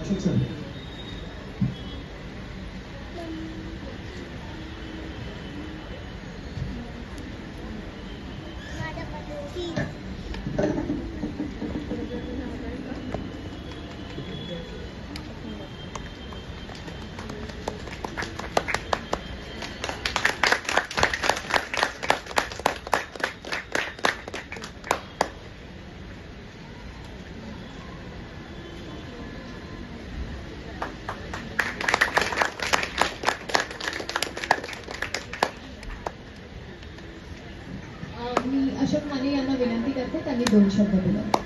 शिक्षण मी अशोक माने यांना विनंती करते, त्यांनी 2 शब्द बोलावे.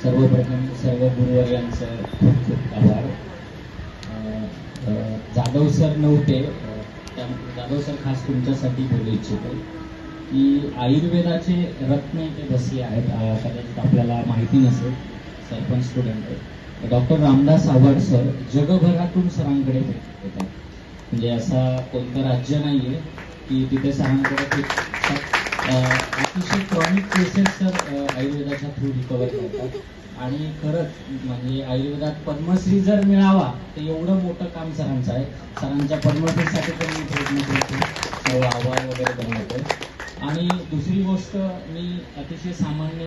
सर्वप्रथम सर्व गुरुवर्यांचं खूप खूप आभार. जाधव सर नव्हते, त्यामुळे जाधव सर खास तुमच्यासाठी बोलू इच्छितो की आयुर्वेदाचे रत्न इथे बसले आहेत. कदाचित आपल्याला माहिती नसेल, sarpanch student doctor Ramdas Awhad sir जगभरातून सरांकडे भेट येतात. म्हणजे असा कोणतं राज्य नाहीये की तिथे सरांकडे अतिशय क्रॉनिक केसेस सर आयुर्वेदाच्या थ्रू रिकवर करतात. आणि खरंच म्हणजे आयुर्वेदात पद्मश्री जर मिळावा तर एवढं मोठं काम सरांचं आहे. सरांच्या पद्मश्रीसाठी पण मी प्रयत्न करतो, सर्व आव्हान वगैरे बनवतो. आणि दुसरी गोष्ट, मी अतिशय सामान्य